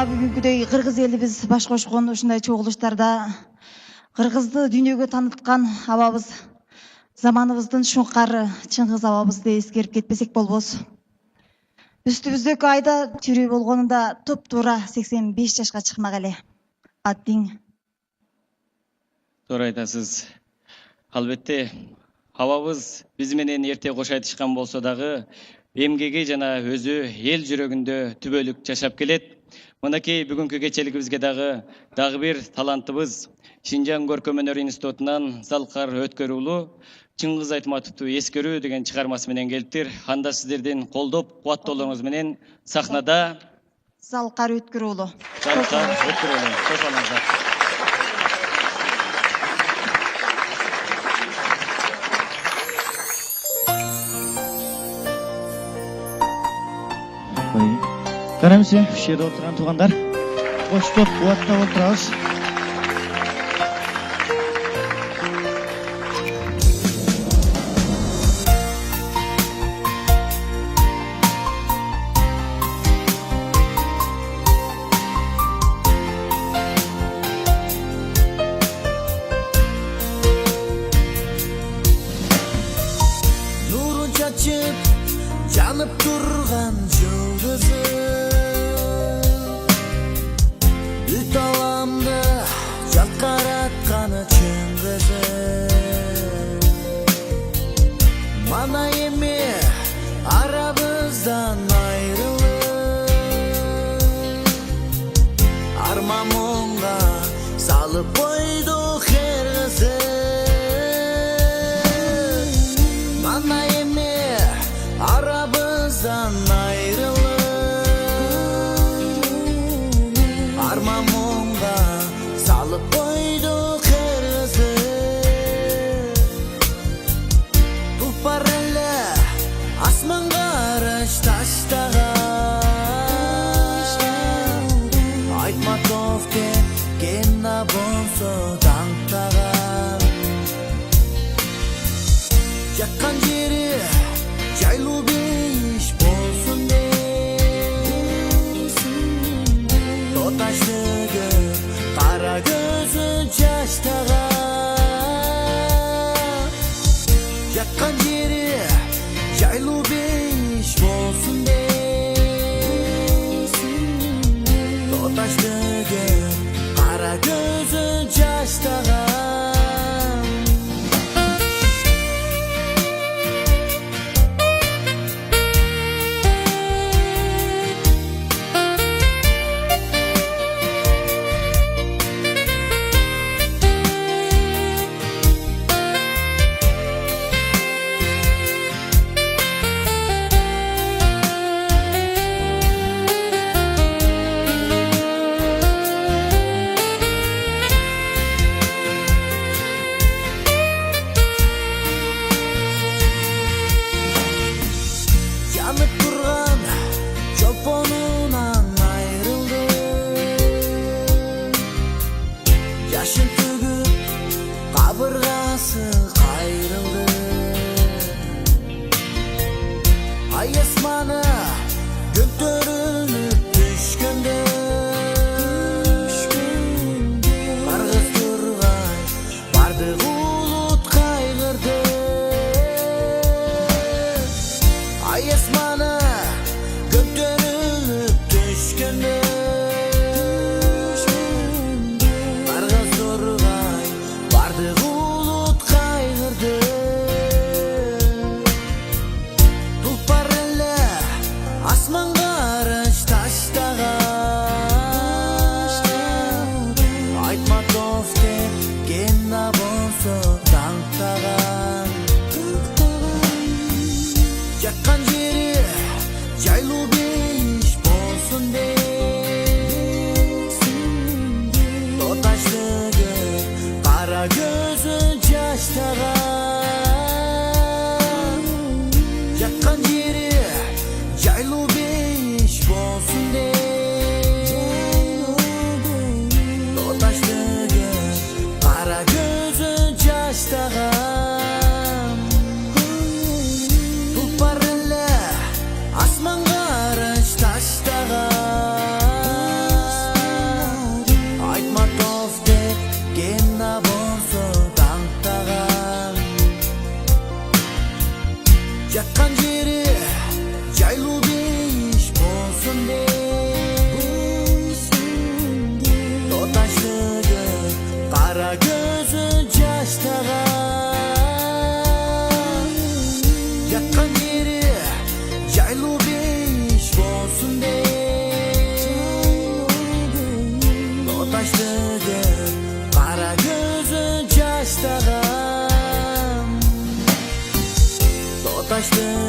Дагы бүгүнкүдөй кыргыз элибиз баш кошкон ушундай чогулуштарда кыргызды дүйнөгө таныткан абабыз, заманыбыздын шуңкары Чыңгыз абабызды эскерип кетпесек болбос. Үстүбүздөгү айда чүрүү болгонунда туп-туура 85 жашка чыкмак эле. Аттиң. Туура айтасыз. Албетте, абабыз биз менен эрте кош айтышкан болсо дагы, эмгеги жана өзү эл жүрөгүндө түбөлүк жашап келет. Мынакей бүгүнкү кечелигибизге дагы бир талантыбыз Шинжаң көркөм өнөр институтунан Залкар Өткөр уулу Чыңгыз Айтматовду эскерүү деген чыгармасы менен келиптир. Анда сиздердин колдоп, кубаттоолоруңуз менен сахнада Залкар Өткөр уулу. Залкар Өткөр уулу. Кош алыңыздар. Карамсы, ушул жерде отурган туугандар, коштоп кубаттап отурабыз. Нурун чачып, жанып турган жылдызы Бүт аламды жаткаратканы Чыңгызы Мана эми арабыздан айрылып Арман муңга салып койдук эр кызы Мана эми арабыздан айрылып Арман муңга салып койдук эр кызы Тулпар эле асман караш таштаган Айтматов кеткен болсо таңтаган Жаккан жери жайлуу бейиш болсун деп Тоташтыгы кара көзү жаштаган Жаккан жери жайлуу бейиш болсун деп Тоташтыгы кара көзү жаштаган taştı